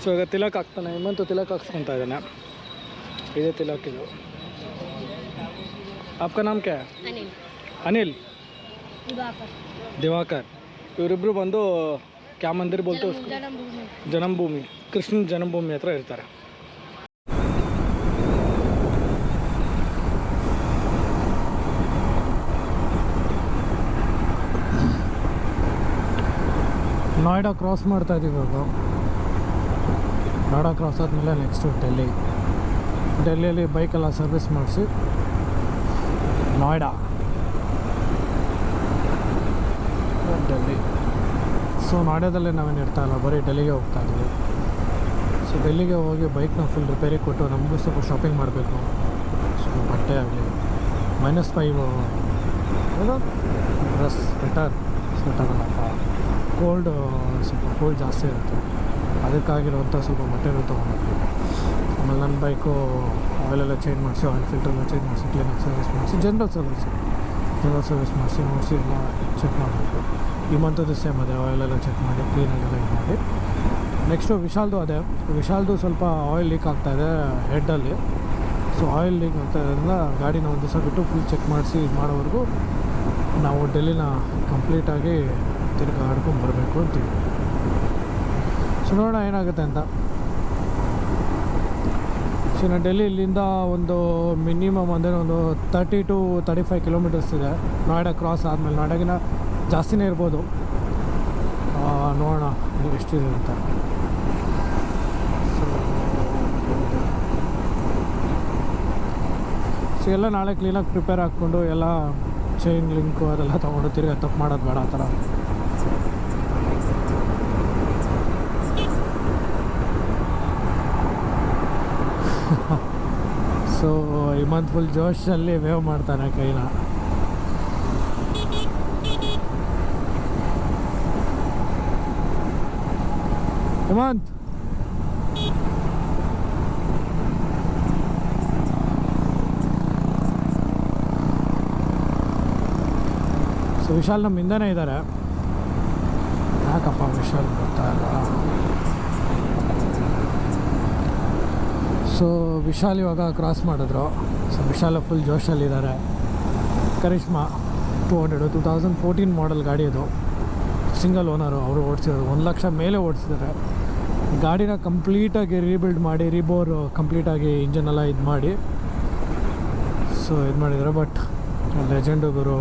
So ಈಗ ತಿಲಕ್ ಹಾಕ್ತಾನೆ, ಹಿಮಂತು ತಿಲಕ್ ಹಾಕ್ಸ್ಕೊತಾ ಇದ್ದಾನೆ. ಇದೇ ತಿಲಕ್ ಇದು. आपका नाम क्या है? अनिल दिवाकर. ಇವರಿಬ್ರು ಬಂದು ಕ್ಯಾ ಮಂದಿರ್ ಬೋಲ್ತು ಜನ್ಮಭೂಮಿ, ಕೃಷ್ಣನ ಜನ್ಮಭೂಮಿ ಹತ್ರ ಇರ್ತಾರೆ. ನೋಯ್ಡಾ ಕ್ರಾಸ್ ಮಾಡ್ತಾ ಇದ್ದೀವಿ ಇವಾಗ. ನೋಯ್ಡಾ ಕ್ರಾಸ್ ಆದಮೇಲೆ ನೆಕ್ಸ್ಟು ಡೆಲ್ಲಿಯಲ್ಲಿ ಬೈಕೆಲ್ಲ ಸರ್ವಿಸ್ ಮಾಡಿಸಿ ನೋಯ್ಡಾ, ಡೆಲ್ಲಿ. ಸೊ ನೋಯ್ಡಾದಲ್ಲೇ ನಾವೇನು ಇರ್ತಾ ಇಲ್ಲ, ಬರೀ ಡೆಲ್ಲಿಗೆ ಹೋಗ್ತಾ ಇದ್ದೀವಿ. ಸೊ ಡೆಲ್ಲಿಗೆ ಹೋಗಿ ಬೈಕ್ನ ಫುಲ್ ರಿಪೇರಿ ಕೊಟ್ಟು ನಮಗೂ ಸ್ವಲ್ಪ ಶಾಪಿಂಗ್ ಮಾಡಬೇಕು. ಸೊ ಬಟ್ಟೆ ಆಗಲಿ -5 ಏನೋ ಡ್ರೆಸ್ ಸ್ವೆಟರಲ್ಲಪ್ಪ, ಸ್ವಲ್ಪ ಕೋಲ್ಡ್ ಜಾಸ್ತಿ ಇರುತ್ತೆ, ಅದಕ್ಕಾಗಿರುವಂಥ ಸ್ವಲ್ಪ ಬಟ್ಟೆಗಳು ತೊಗೊಂಡ್ವಿ. ಆಮೇಲೆ ನನ್ನ ಬೈಕು ಆಯಿಲೆಲ್ಲ ಚೇಂಜ್ ಮಾಡಿಸಿ, ಆಯಿಲ್ ಫಿಲ್ಟರ್ನ ಚೇಂಜ್ ಮಾಡಿಸಿ, ಕ್ಲೀನಾಗಿ ಸರ್ವಿಸ್ ಮಾಡಿಸಿ, ಜನರಲ್ ಸರ್ವಿಸ್ ಮಾಡಿಸಿ ಎಲ್ಲ ಚೆಕ್ ಮಾಡಬೇಕು. ಈ ಮಂತದ್ದು ಸೇಮ್ ಅದೇ, ಆಯಿಲೆಲ್ಲ ಚೆಕ್ ಮಾಡಿ ಕ್ಲೀನಾಗೆಲ್ಲ ಇದು ಮಾಡಿ. ನೆಕ್ಸ್ಟು ವಿಶಾಲ್ದು ಸ್ವಲ್ಪ ಆಯಿಲ್ ಲೀಕ್ ಆಗ್ತಾಯಿದೆ ಹೆಡ್ಡಲ್ಲಿ. ಸೊ ಆಯಿಲ್ ಲೀಕ್ ಆಗ್ತಾಯಿದ್ದರಿಂದ ಗಾಡಿನ ಒಂದು ದಿವಸ ಬಿಟ್ಟು ಫುಲ್ ಚೆಕ್ ಮಾಡಿಸಿ ಇದು ಮಾಡೋವರೆಗೂ ನಾವು ಡೆಲ್ಲಿನ ಕಂಪ್ಲೀಟಾಗಿ ತಿರ್ಗಿ ಆಡ್ಕೊಂಡು ಬರಬೇಕು ಅಂತೀವಿ. ಸೊ ನೋಡೋಣ ಏನಾಗುತ್ತೆ ಅಂತ. ಸೊ ನಾನು ಡೆಲ್ಲಿ ಇಲ್ಲಿಂದ ಒಂದು ಮಿನಿಮಮ್ ಅಂದರೆ ಒಂದು 30 to 35 ಕಿಲೋಮೀಟರ್ಸ್ ಇದೆ. ನೋಯ್ಡಾ ಕ್ರಾಸ್ ಆದಮೇಲೆ ನೋಯ್ಡಾಗಿನ ಜಾಸ್ತಿನೇ ಇರ್ಬೋದು, ನೋಡೋಣ ಎಷ್ಟಿದೆ ಅಂತ. ಸೊ ಎಲ್ಲ ನಾಳೆ ಕ್ಲೀನಾಗಿ ಪ್ರಿಪೇರ್ ಹಾಕ್ಕೊಂಡು ಎಲ್ಲ ಚೈನ್ ಲಿಂಕು ಅದೆಲ್ಲ ತೊಗೊಂಡು ತಿರ್ಗಿ ತಪ್ಪು ಮಾಡೋದು ಬೇಡ ಆ ಥರ. ಸೊ ಹಿಮಂತ್ ಫುಲ್ ಜೋಶಲ್ಲಿ ವೇವ್ ಮಾಡ್ತಾನೆ ಕೈನ. ಹಿಮಂತ್ ಸೊ ವಿಶಾಲ್ ನಮ್ಮ ಹಿಂದೆನೇ ಇದ್ದಾರೆ. ಯಾಕಪ್ಪ ವಿಶಾಲ್ ಬರ್ತಾ ಇಲ್ಲ? ಸೊ ವಿಶಾಲ್ ಇವಾಗ ಕ್ರಾಸ್ ಮಾಡಿದ್ರು. ಸೊ ವಿಶಾಲ ಫುಲ್ ಜೋಶಲ್ಲಿದ್ದಾರೆ. ಕರಿಷ್ಮಾ 2014 ಮಾಡೆಲ್ ಗಾಡಿ ಅದು, ಸಿಂಗಲ್ ಓನರು. ಅವರು ಓಡಿಸಿರೋದು 1 ಲಕ್ಷ ಮೇಲೆ ಓಡಿಸಿದ್ದಾರೆ. ಗಾಡಿನ ಕಂಪ್ಲೀಟಾಗಿ ರೀಬಿಲ್ಡ್ ಮಾಡಿ, ರೀಬೋರ್ ಕಂಪ್ಲೀಟಾಗಿ ಇಂಜನೆಲ್ಲ ಇದು ಮಾಡಿ ಸೊ ಇದು ಮಾಡಿದ್ದಾರೆ. ಬಟ್ ಲೆಜೆಂಡು ಗುರು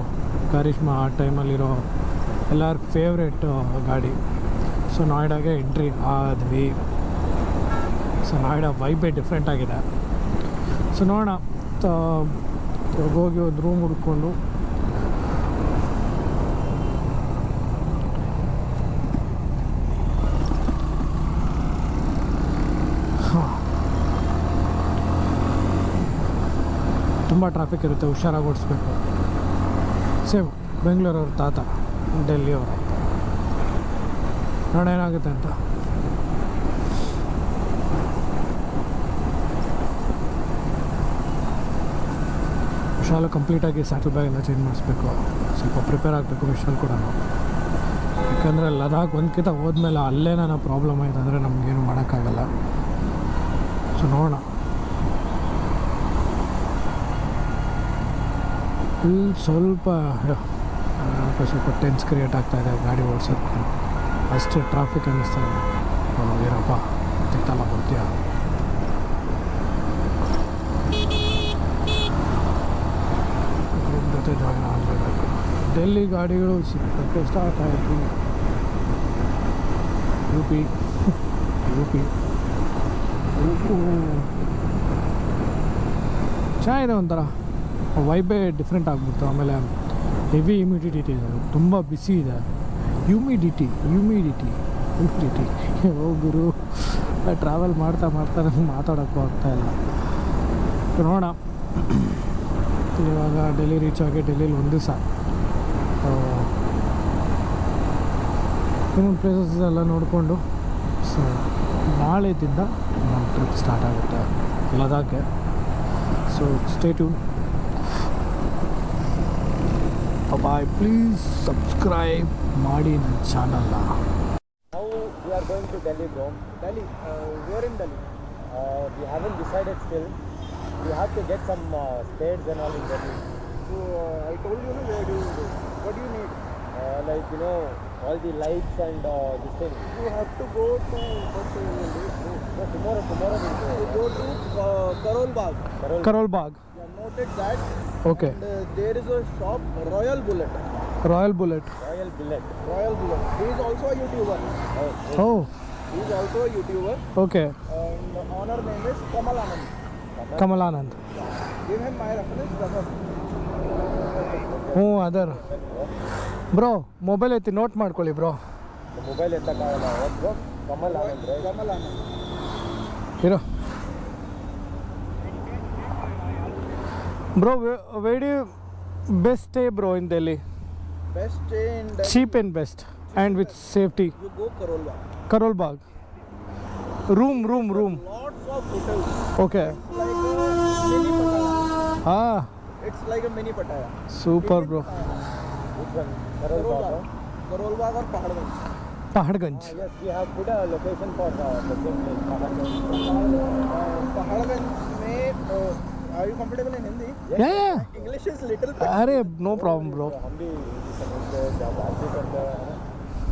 ಕರಿಷ್ಮಾ ಆ ಟೈಮಲ್ಲಿರೋ ಎಲ್ಲರ ಫೇವ್ರೇಟ್ ಗಾಡಿ. ಸೊ ನೋಯ್ಡಾಗೆ ಎಂಟ್ರಿ ಆದ್ವಿ. ಸೊ ನೋಯ್ಡಾ ವೈಬೇ ಡಿಫ್ರೆಂಟ್ ಆಗಿದೆ. ಸೊ ನೋಡೋಣ, ಹೋಗಿ ಒಂದು ರೂಮ್ ಹುಡ್ಕೊಂಡು ತುಂಬ ಟ್ರಾಫಿಕ್ ಇರುತ್ತೆ, ಹುಷಾರಾಗಿ ಓಡಿಸ್ಬೇಕು. ಸೇಮ್ ಬೆಂಗಳೂರವ್ರ ತಾತ, ಡೆಲ್ಲಿಯವರು. ನೋಡೋಣ ಏನಾಗುತ್ತೆ ಅಂತ. ವಿಶಾಲ್ ಕಂಪ್ಲೀಟಾಗಿ ಸ್ಯಾಟಲ್ ಬ್ಯಾಗ್ ಎಲ್ಲ ಚೇಂಜ್ ಮಾಡಿಸ್ಬೇಕು, ಸ್ವಲ್ಪ ಪ್ರಿಪೇರ್ ಆಗಬೇಕು ವಿಶಾಲ್ ಕೂಡ. ಯಾಕಂದರೆ ಲದಾಖ್ ಒಂದ್ಕಿಂತ ಹೋದ್ಮೇಲೆ ಅಲ್ಲೇ ನಾನು ಪ್ರಾಬ್ಲಮ್ ಆಯಿತು ಅಂದರೆ ನಮಗೇನು ಮಾಡೋಕ್ಕಾಗಲ್ಲ. ಸೊ ನೋಡೋಣ. ಸ್ವಲ್ಪ ಟೆನ್ಸ್ ಕ್ರಿಯೇಟ್ ಆಗ್ತಾಯಿದೆ ಗಾಡಿ ಓಡಿಸೋದಕ್ಕೆ. ಅಷ್ಟೇ ಟ್ರಾಫಿಕ್ ಅನ್ನಿಸ್ತಾ ಇದೆ. ಏನಪ್ಪ ತಿಕ್ಕಲ್ಲ ಬರ್ತೀಯ? ಜೊತೆ ಜಾಯಿನ್ ಆಗಬೇಕು. ಡೆಲ್ಲಿ ಗಾಡಿಗಳು ಸಿಕ್ಕಕ್ಕೆ ಸ್ಟಾರ್ಟ್ ಆಯಿತು. ಯು ಪಿ ಚೆನ್ನಾಗಿದೆ, ಒಂಥರ ವೈಬೇ ಡಿಫ್ರೆಂಟ್ ಆಗಿಬಿಡ್ತು. ಆಮೇಲೆ ಹೆವಿ ಹ್ಯೂಮಿಡಿಟಿ ಇದೆ, ತುಂಬ ಬಿಸಿ ಇದೆ. ಹ್ಯೂಮಿಡಿಟಿ ಗುರು, ಟ್ರಾವೆಲ್ ಮಾಡ್ತಾ ನಮ್ಗೆ ಮಾತಾಡೋಕ್ಕೂ ಆಗ್ತಾಯಿಲ್ಲ. ನೋಡೋಣ, ಇವಾಗ ಡೆಲ್ಲಿ ರೀಚ್ ಆಗಿ ಡೆಲ್ಲಿಲಿ ಒಂದು ದಿವಸ ಇನ್ನೊಂದು ಪ್ಲೇಸಸ್ ಎಲ್ಲ ನೋಡಿಕೊಂಡು ಸೊ ನಾಳೆದಿಂದ ನಮ್ಮ ಟ್ರಿಪ್ ಸ್ಟಾರ್ಟ್ ಆಗುತ್ತೆ ಲದಾಖ್ಗೆ. So stay tune. Bye. Please subscribe ಮಾಡಿ ನನ್ನ ಚಾನಲ್ನ. ನಾವು we are going to Delhi, bro. Delhi. Where in Delhi? We haven't decided still. We have to get some spades and all in Delhi. So I told you, no, where do you go? What do you need? Like, you know, all the lights and this thing. You have to go to what you will do? No, tomorrow we'll You go. go to Karol Bagh. Karol Bagh. Yeah, noted that. Okay. And there is a shop, Royal Bullet. Royal Bullet. Royal Billet. Royal Bullet. He is also a YouTuber. Oh, He is also a YouTuber. okay. And the owner name is Kamal Anand. Kamal Anand. Give him my reference. Brother. ಹ್ಞೂ ಅದರ bro mobile ಐತಿ note ಮಾಡ್ಕೊಳ್ಳಿ bro. Mobile ಎತ್ತಕ್ಕಾಗಲ್ಲ. bro. Kamal Anand right? Kamal Anand. ಇರೋ bro ವೇಡಿ best stay bro in Delhi, Best stay in Delhi. Cheap and best and with safety. You go Karol Bagh. Karol Bagh. Room Lots of hotels. Okay. Like a mini Pattaya. ಹಾಂ It's like a mini Pattaya. Super bro. Which one? Karol Bagh. Karol Bagh or Paharganj. ಪಹಡ್ಗಂಜ್. Yes, we have put a location for the same place. Paharganj. Paharganj में are you comfortable in Hindi? Yeah English is little bit. ಅರೆ no problem bro. हम भी समझते हैं, जब बात भी करते हैं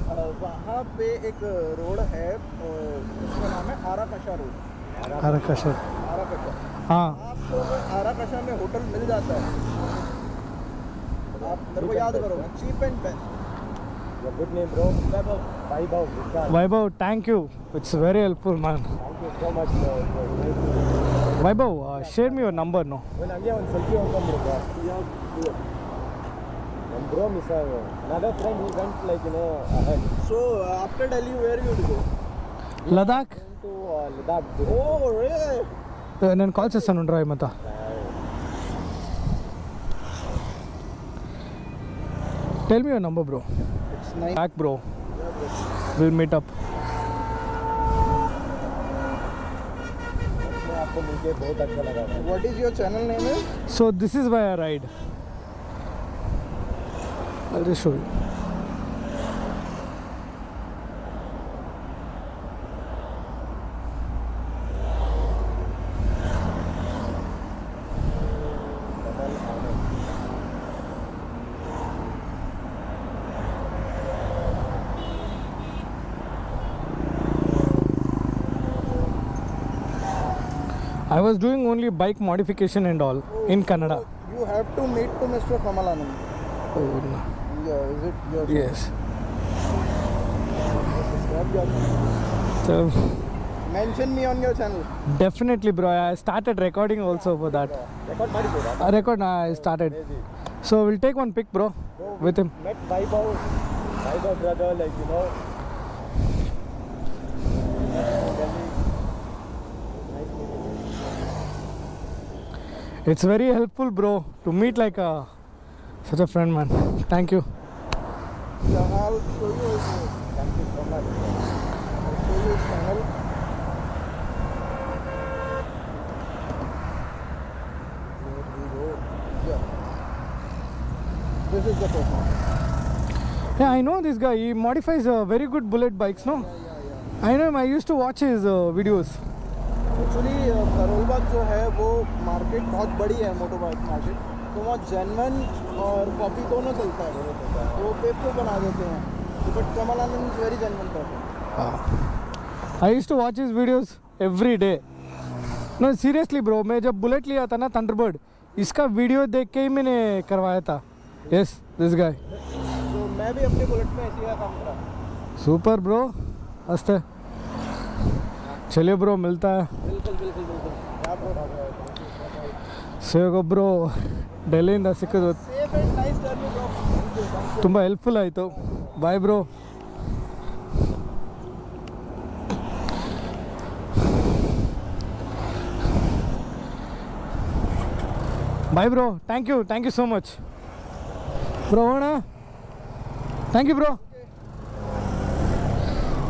है ना? वहाँ पे एक रोड है, उसका नाम है आराकशा रोड. ಆರಕಶರ್. आराकशा. ಹಾಂ आपको आराकशा में होटल मिल जाता है. आप मेरे को याद करो, cheap and best. Your good name, bro. Vaibhav Vishal. Vaibhav thank you, it's very helpful man. Thank you so much. Vaibhav share me your number no. When ಹಂಗೆ ಒಂದು ಸೆಲ್ಫಿ ಹೊಂದ್ಕೊಂಡ್ಬಿಡು ನಮ್ಮ bro miss another friend he went like you know ahead So after Delhi, where you would go? Ladakh. to Ladakh. Oh really? నేను call చేస్తాను drive మత. Tell me your number bro. It's nice. Back bro, will meet up. मैं आपको मिलके बहुत अच्छा लगा. What is your channel name? Is? So this is why I ride. I'll just show you. I was doing only bike modification and all in Canada. You have to meet to Mr. Kamal Anand. Oh, no. Yeah, is it your? Yes. Subscribe your So mention me on your channel. definitely, bro. I started recording also for that. Record ಮಾಡಿದ್ದೀರಾ? Record. I started. So we'll take one pic, bro, with him. Met Vaibhav brother, like you know. It's very helpful, bro, to meet like such a friend, man. Thank you. Yeah, I'll show you his, Thank you so much. I'll show you his channel. There we go. Yeah. This is the person. Yeah, I know this guy. He modifies very good bullet bikes, no? Yeah. I know him. I used to watch his videos. Actually Karol Bagh जो है वो market बहुत बड़ी है, motor bike market. तो वहाँ genuine और copy दोनों चलता है. तो वो पेपर बना देते हैं. But Kamal Anand is very genuine person. I used to watch his videos every day. No, seriously, bro. मैं जब बुलेट लिया था ना थंडरबर्ड, इसका वीडियो देख के ही मैंने करवाया था. Yes, this guy. तो मैं भी अपने बुलेट में ऐसी का काम करा. Super, bro. मस्त है. चलिए ब्रो, मिलता है. बिल्कुल बिल्कुल बिल्कुल. आप ಸೇಗೋ ಬ್ರೋ, ಡೆಲ್ಲಿಯಿಂದ ಸಿಕ್ಕಿದ್ರು. Safe and nice journey bro. ತುಂಬ ಹೆಲ್ಪ್ಫುಲ್ ಆಯಿತು. Bye bro. Bye bro. Thank you so much bro. ಹೋಣ. Thank you bro.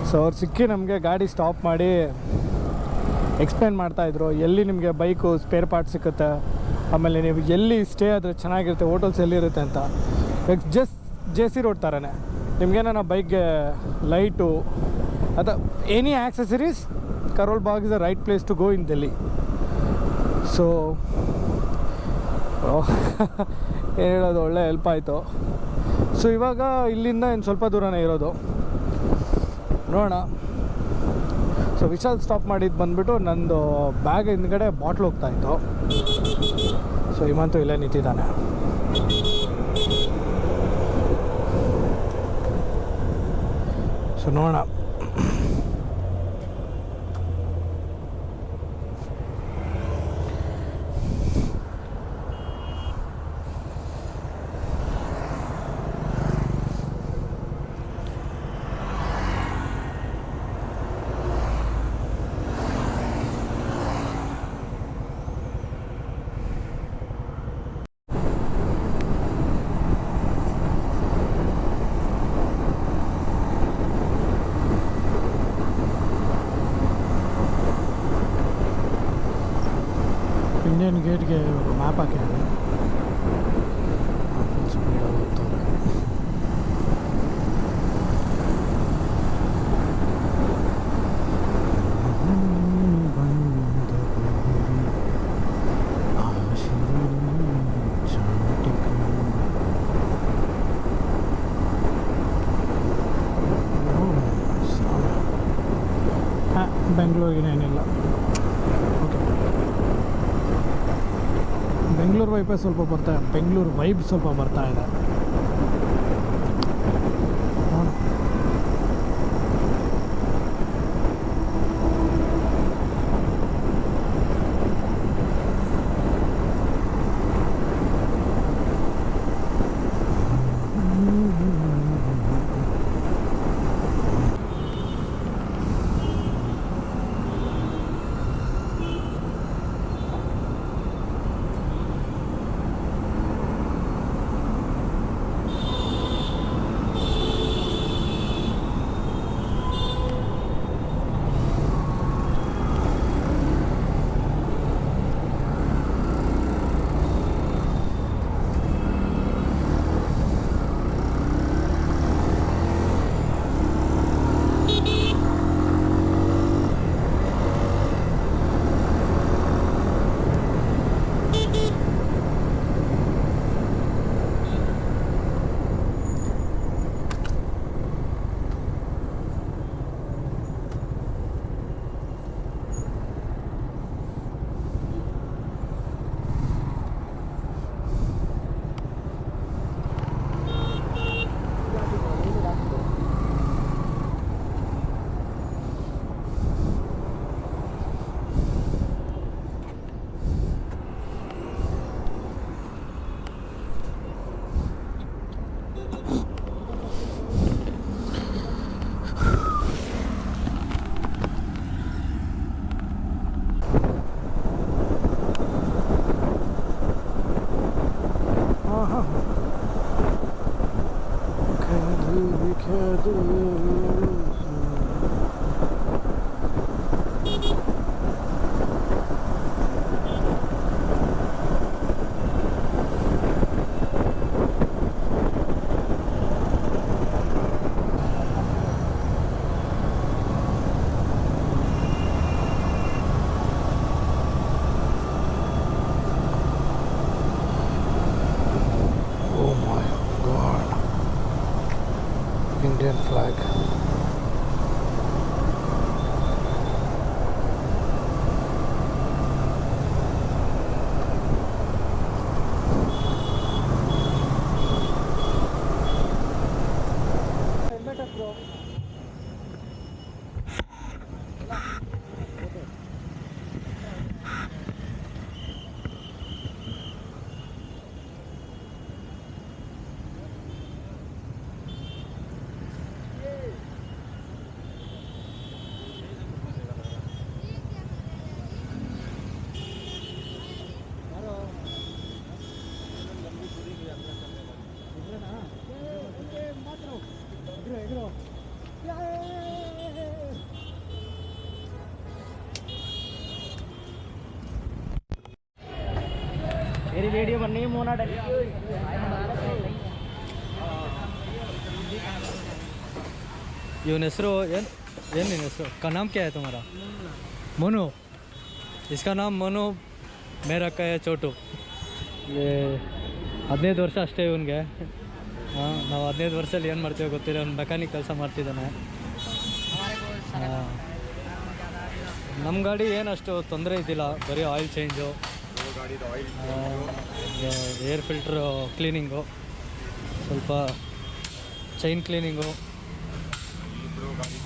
ಸೊ ಅವ್ರು ಸಿಕ್ಕಿ ನಮಗೆ ಗಾಡಿ ಸ್ಟಾಪ್ ಮಾಡಿ ಎಕ್ಸ್ಪ್ಲೇನ್ ಮಾಡ್ತಾಯಿದ್ರು ಎಲ್ಲಿ ನಿಮಗೆ ಬೈಕು ಸ್ಪೇರ್ ಪಾರ್ಟ್ ಸಿಗುತ್ತೆ, ಆಮೇಲೆ ನೀವು ಎಲ್ಲಿ ಸ್ಟೇ ಆದರೆ ಚೆನ್ನಾಗಿರುತ್ತೆ, ಹೋಟೆಲ್ಸ್ ಎಲ್ಲಿರುತ್ತೆ ಅಂತ. ಜಸ್ಟ್ ಜೆ ಸಿ ರೋಡ್ ಥರನೇ ನಿಮಗೇನ ಬೈಕ್ಗೆ light any accessories, Karol Bagh is the right place to go in Delhi. So ಏನು ಹೇಳೋದು, ಒಳ್ಳೆ ಹೆಲ್ಪ್ ಆಯಿತು. ಸೊ ಇವಾಗ ಇಲ್ಲಿಂದ ಇನ್ನು ಸ್ವಲ್ಪ ದೂರನೇ ಇರೋದು, ನೋಡೋಣ. ಸೊ ವಿಶಾಲ್ ಸ್ಟಾಪ್ ಮಾಡಿದ್ದು ಬಂದುಬಿಟ್ಟು ನಂದು ಬ್ಯಾಗ್ ಹಿಂದ್ಗಡೆ ಬಾಟ್ಲ್ ಹೋಗ್ತಾಯಿತ್ತು. ಸೊ ಹಿಮಂತು ಇಲ್ಲೇ ನಿಂತಿದ್ದಾನೆ. ಸೊ ನೋಡೋಣ. ಇಂಡಿಯನ್ ಗೇಟ್ಗೆ ಮ್ಯಾಪ್ ಹಾಕಿದ್ದಾರೆ. ಫುಲ್ ಸ್ಪೀಡಾಗಿ ಹೋಗ್ತಾರೆ. ಬೆಂಗಳೂರಿಗೇನೇನಿಲ್ಲ. ಓಕೆ, ಬೆಂಗಳೂರು ವೈಬೇ ಸ್ವಲ್ಪ ಬೆಂಗಳೂರು ವೈಬ್ ಸ್ವಲ್ಪ ಬರ್ತಾ ಇದೆ. Indian flag. मेरी वीडियो बननी है मोना डली ಇವನ ಹೆಸರು ಏನು ये नहीं का नाम क्या है तुम्हारा? मोनू. इसका नाम मोनू, मेरा का है चोटू. ये 15 ವರ್ಷ ಅಷ್ಟೇ ಇವನಿಗೆ. ಹಾಂ, ನಾವು 15 ವರ್ಷದಲ್ಲಿ ಏನು ಮಾಡ್ತೀವಿ ಗೊತ್ತಿಲ್ಲ. ಅವ್ನು ಮೆಕ್ಯಾನಿಕ್ ಕೆಲಸ ಮಾಡ್ತಿದ್ದಾನೆ. ನಮ್ಮ ಗಾಡಿ ಏನಷ್ಟು ತೊಂದರೆ ಇದ್ದಿಲ್ಲ, ಬರೀ oil change, air filter cleaning, ಸ್ವಲ್ಪ ಚೈನ್ ಕ್ಲೀನಿಂಗು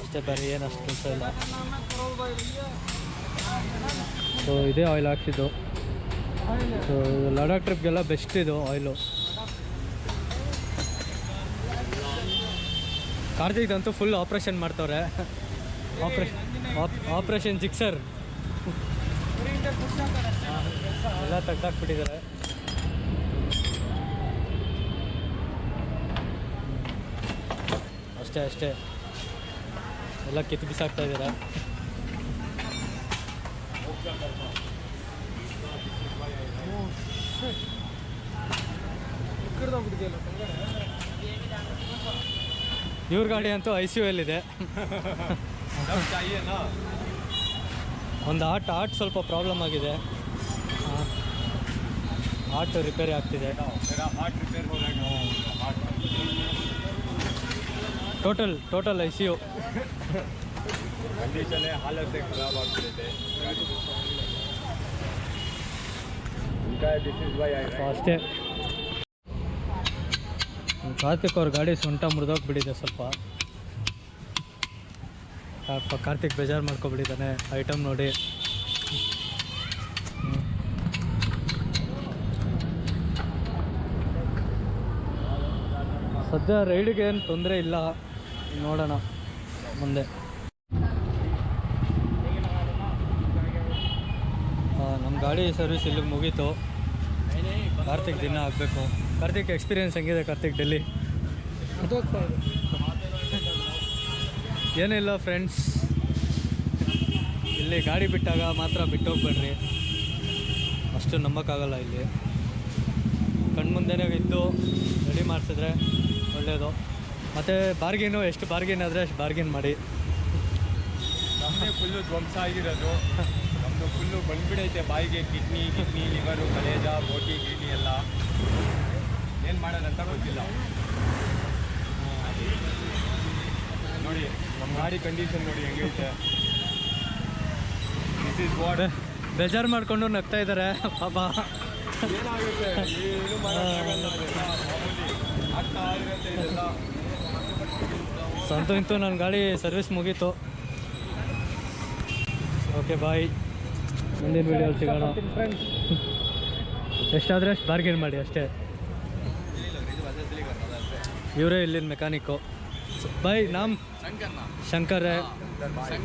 ಅಷ್ಟೇ, ಬೇರೆ ಏನಷ್ಟು ಕೆಲಸ ಇಲ್ಲ. ಸೊ ಇದೇ ಆಯಿಲ್ ಹಾಕ್ಸಿದ್ದು. ಸೊ ಲಡಾಖ್ ಟ್ರಿಪ್ಗೆಲ್ಲ ಬೆಸ್ಟ್ ಇದು ಆಯಿಲು. ಕಾರ್ತಿಕ್ದಂತೂ ಫುಲ್ ಆಪ್ರೇಷನ್ ಮಾಡ್ತವ್ರೆ. ಆಪ್ರೇಷನ್ ಜಿಕ್ಸರ್ ಎಲ್ಲ ತೆಗ್ದಾಕ್ಬಿಟ್ಟಿದ್ದಾರೆ. ಅಷ್ಟೇ ಎಲ್ಲ ಕಿತ್ತು ಬಿಸಾಕ್ತಾ ಇದ್ದಾರೆ. ಇವ್ರ ಗಾಡಿ ಅಂತೂ ICU ಯಲ್ಲಿದೆ. ಒಂದು ಆರ್ಟ್ ಸ್ವಲ್ಪ ಪ್ರಾಬ್ಲಮ್ ಆಗಿದೆ. ಆರ್ಟ್ ರಿಪೇರಿ ಆಗ್ತಿದೆ. Total ICU. ಹಾಲತ್ ಖರಾಬ್ ಆಗ್ತಿದೆ. ಅಷ್ಟೇ. ಕಾರ್ತಿಕ್ ಅವ್ರ ಗಾಡಿ ಸೊಂಟ ಮುರಿದೋಗ್ಬಿಟ್ಟಿದೆ ಸ್ವಲ್ಪ. ಕಾರ್ತಿಕ್ ಬೇಜಾರು ಮಾಡ್ಕೊಬಿಟ್ಟಿದ್ದಾನೆ ಐಟಮ್ ನೋಡಿ. ಸದ್ಯ ರೈಡಿಗೆ ಏನು ತೊಂದರೆ ಇಲ್ಲ, ನೋಡೋಣ ಮುಂದೆ. ನಮ್ಮ ಗಾಡಿ ಸರ್ವಿಸ್ ಇಲ್ಲಿಗೆ ಮುಗೀತು. ಕಾರ್ತಿಕ್ ದಿನ ಆಗಬೇಕು. ಕಾರ್ತಿಕ್ ಎಕ್ಸ್ಪೀರಿಯೆನ್ಸ್ ಹೆಂಗಿದೆ ಕಾರ್ತಿಕ್ ಡೆಲ್ಲಿ? ಏನಿಲ್ಲ ಫ್ರೆಂಡ್ಸ್, ಇಲ್ಲಿ ಗಾಡಿ ಬಿಟ್ಟಾಗ ಮಾತ್ರ ಬಿಟ್ಟೋಗ್ಬೇಡ್ರಿ, ಅಷ್ಟು ನಂಬಕ್ಕಾಗಲ್ಲ. ಇಲ್ಲಿ ಕಣ್ಮುಂದೆನೇ ಇದ್ದು ರೆಡಿ ಮಾಡಿಸಿದ್ರೆ ಒಳ್ಳೆಯದು. ಮತ್ತು ಬಾರ್ಗಿನು ಎಷ್ಟು ಬಾರ್ಗಿನ್ ಆದರೆ ಅಷ್ಟು ಬಾರ್ಗಿನ್ ಮಾಡಿ. ನಮ್ಮದೇ ಫುಲ್ಲು ಧ್ವಂಸ ಆಗಿರೋದು. ನಮ್ಮದು ಫುಲ್ಲು ಬಂದ್ಬಿಡೈತೆ ಬಾಯಿಗೆ. ಕಿಡ್ನಿ ಲಿವರು, ಕಲೇಜ, ಬೋಟಿ, ಗಿಡ್ನಿ ಎಲ್ಲ ಏನು ಮಾಡೋದಂತ ಗೊತ್ತಿಲ್ಲ. ನೋಡಿ ನಮ್ಮ ಗಾಡಿ ಕಂಡೀಷನ್ ನೋಡಿ ಹೆಂಗೈತೆ. This is what. ಬೇಜಾರು ಮಾಡಿಕೊಂಡು ನಗ್ತಾ ಇದ್ದಾರೆ ಪಾಪ. ಏನಾಗುತ್ತೆ, ಏನು ಮಾಡೋಕ್ಕಾಗಲ್ಲ. ಮಾಮೂಲಿ ಆಗ್ತಾ ಇರುತ್ತೆ ಇದೆಲ್ಲ. ಸಂತು ಇಂತೂ ನನ್ನ ಗಾಡಿ ಸರ್ವಿಸ್ ಮುಗೀತು. ಓಕೆ ಬಾಯ್, ಮುಂದಿನ ವೀಡಿಯೋಲಿ ಸಿಗೋಣ. ಎಷ್ಟಾದರೆ ಅಷ್ಟು ಬಾರ್ಗೇನ್ ಮಾಡಿ ಅಷ್ಟೇ. ಇವರೇ ಇಲ್ಲಿನ ಮೆಕ್ಯಾನಿಕ್ಕು. ಬಾಯ್ ನಾಮ್ ಶಂಕರ್.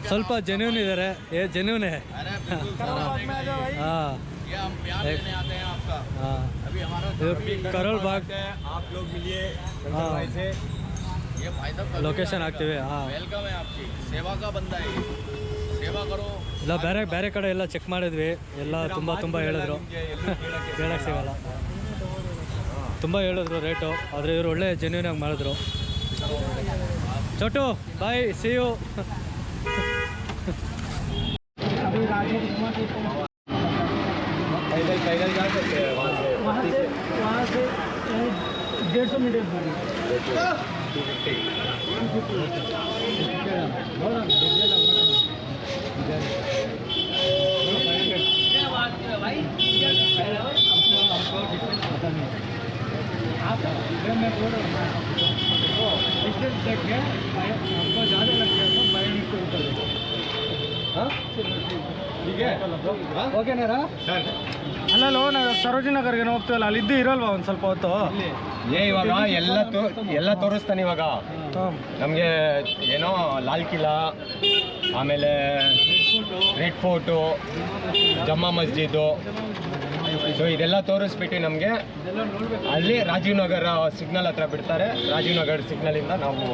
ಸ್ವಲ್ಪ ಜೆನ್ಯೂನ್ ಇದ್ದಾರೆ. ಜೆನ್ಯೂನೇ. ಹಾಂ ಕರೋಲ್ ಬಾಗ್. ಲೊಕೇಶನ್ ಹಾಕ್ತೀವಿ. ಹಾಂ, ಇಲ್ಲ ಬೇರೆ ಕಡೆ ಎಲ್ಲ ಚೆಕ್ ಮಾಡಿದ್ವಿ, ಎಲ್ಲ ತುಂಬ ಹೇಳಿದ್ರು. ಹೇಳಕ್ಕೆ ಸಿಗಲ್ಲ, ತುಂಬ ಹೇಳಿದ್ರು ರೇಟು. ಆದರೆ ಇವರು ಒಳ್ಳೆ ಜೆನ್ಯೂನಾಗಿ ಮಾಡಿದ್ರು. ಚೋಟು ಬಾಯ್, ಸಿ ಯು. पैदल जा सकते हैं वहाँ से 150 मीटर दूरी. 250. आप इधर में बोल रहा हूँ डिस्टेंस देख के आपको ज़्यादा लग गया तो 5 मिनट के ऊपर देखो. हाँ ठीक है. ಓಕೆನಾರಾ? ಅಲ್ಲೋ ನಾವು ಸರೋಜಿನಿ ನಗರ್ಗೆ ಹೋಗ್ತೀವಲ್ಲ, ಅಲ್ಲಿದ್ದು ಇರೋಲ್ವಾ ಒಂದು ಸ್ವಲ್ಪ ಹೊತ್ತು? ಇವಾಗ ಎಲ್ಲ ತೋರಿಸ್ತಾನೆ. ಇವಾಗ ನಮಗೆ ಏನೋ ಲಾಲ್ ಕಿಲಾ, ಆಮೇಲೆ ರೆಡ್ ಫೋರ್ಟು, ಜಮ್ಮಾ ಮಸ್ಜಿದು, ಸೊ ಇದೆಲ್ಲ ತೋರಿಸ್ಬಿಟ್ಟು ನಮಗೆ ಅಲ್ಲಿ ರಾಜೀವ್ ನಗರ ಸಿಗ್ನಲ್ ಹತ್ರ ಬಿಡ್ತಾರೆ. ರಾಜೀವ್ ನಗರ್ ಸಿಗ್ನಲಿಂದ ನಾವು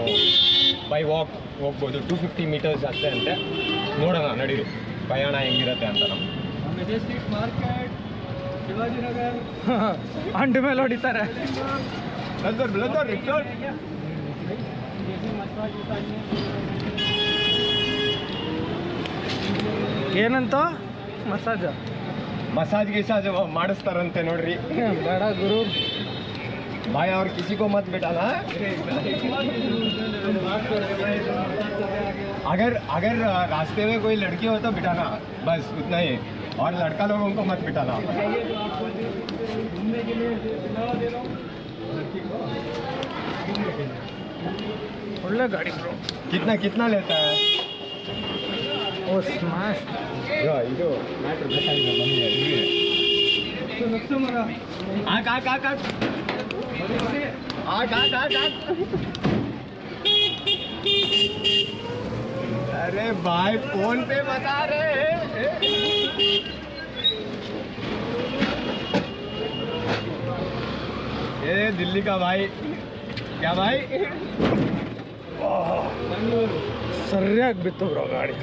ಬೈ ವಾಕ್ ಹೋಗ್ಬೋದು. 250 ಮೀಟರ್ಸ್ ಅಷ್ಟೇ ಅಂತೆ. ನೋಡೋಣ ನಡೀರಿ ಪ್ರಯಾಣ ಹೆಂಗಿರುತ್ತೆ ಅಂತ. ನಮ್ಮ ಮೆಜೆಸ್ಟಿಕ್ ಮಾರ್ಕೆಟ್, ಶಿವಾಜಿನಗರ್ ಅಂಡ ಮೇಲೆ ಹೊಡಿತಾರೆ. ಏನಂತ ಮಸಾಜ मसाज गिसाज ಮಾಡಿಸ್ತಾರಂತೆ ನೋಡ್ರಿ ಬೇಡ ಗುರು. भाई और किसी को मत बिठाना अगर रास्ते में कोई लड़की हो तो बिठाना, बस उतना ही, और लड़का लोगों को मत बिठाना। ಒಳ್ಳೆ ಗಾಡಿ ಬ್ರೋ. कितना कितना लेता है? ಓ ಸ್ಮ್ಯಾಶ್. ಇದು ಮ್ಯಾಟ್ರ್ ಬೇಕಾಗಿಲ್ಲ ಬನ್ನಿ. ಆಕ್ ಆಕ್ ಆಕ್ ಆಕ್ आग आग आग आग अरे भाई फोन पे बता रहे हैं। ये दिल्ली का भाई, क्या भाई? ಸರಿಯಾಗಿ ಬಿತ್ತು ಬ್ರೋ ಗಾಡಿ,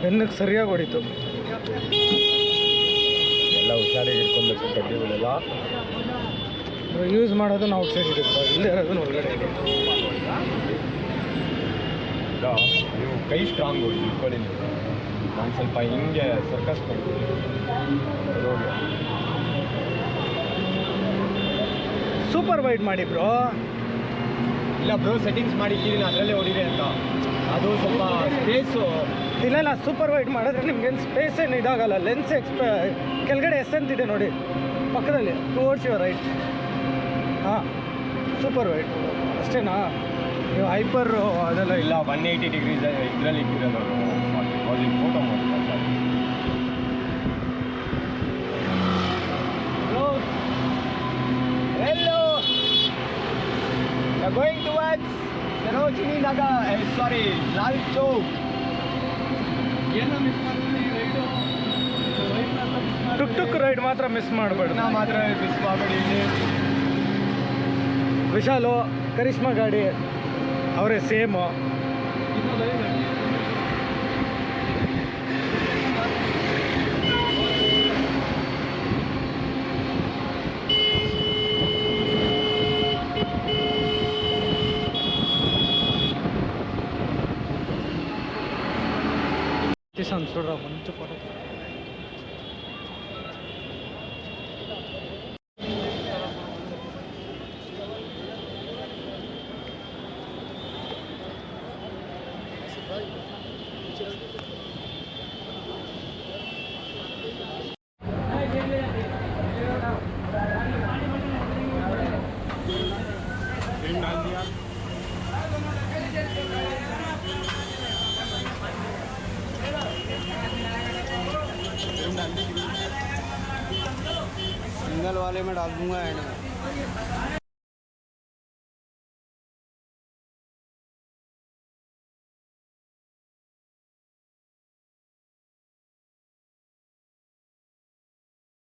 ಬೆನ್ನಕ್ಕೆ ಸರಿಯಾಗಿ ಹೊಡಿತು. ಎಲ್ಲ ಹುಷಾರಾಗಿ ಇಟ್ಕೊಬೇಕು ಕಡ್ಡಿಗಳೆಲ್ಲ. ಯೂಸ್ ಮಾಡೋದು ಔಟ್ ಸೈಡ್ ಇದೆ ಬ್ರೋ, ಇಲ್ಲೇ ಇರೋದು ಒಳಗಡೆ ಇದೆ. ನೀವು ಕೈ ಸ್ಟ್ರಾಂಗು ಇಟ್ಕೊಳ್ಳಿ. ನೀವು ನಾನು ಸ್ವಲ್ಪ ಹಿಂಗೆ ಸರ್ಕಸ್ ಮಾಡ್ತೀನಿ. ಸೂಪರ್ ವೈಡ್ ಮಾಡಿ ಬ್ರೋ. ಇಲ್ಲ ಬ್ರೋ, ಸೆಟ್ಟಿಂಗ್ಸ್ ಮಾಡಿದ್ದೀನಿ ಅದರಲ್ಲೇ ಹೊಡಿರಿ ಅಂತ. ಅದು ಸ್ವಲ್ಪ ಸ್ಪೇಸು ಇಲ್ಲ ಸೂಪರ್ ವೈಡ್ ಮಾಡಿದ್ರೆ ನಿಮ್ಗೇನು ಸ್ಪೇಸ್ ಏನು ಇದಾಗಲ್ಲ. ಲೆನ್ಸ್ ಕೆಳಗಡೆ ಎಸ್ ಅಂತಿದೆ ನೋಡಿ ಪಕ್ಕದಲ್ಲಿ, ಟುವರ್ಡ್ಸ್ ಯುವರ್ ರೈಟ್. ಹಾಂ, ಸೂಪರ್ ವೈಡ್ ಅಷ್ಟೇನಾ? ನೀವು ಹೈಪರ್ ಅದೆಲ್ಲ ಇಲ್ಲ. ಇಲ್ಲ 180 ಡಿಗ್ರೀಸ್ ಇದರಲ್ಲಿ ಇಟ್ಟಿರೋದು ಫೋಟೋ ಮಾಡ್ತಾರೆ. Hello, we are going towards Sarojini Nagar. Sorry, Lal Chowk. Tuk ride ಮಾತ್ರ ಮಿಸ್ ಮಾಡಬೇಡಿ. ನಾ ಮಾತ್ರ ಮಿಸ್ ಮಾಡಬೇಡಿ. ವಿಶಾಲು ಕರಿಷ್ಮಾ ಗಾಡಿ ಅವರೇ ಸೇಮು. చూడరా మంచి ఫోటో. सिंगल वाले में डाल दूंगा एंड में।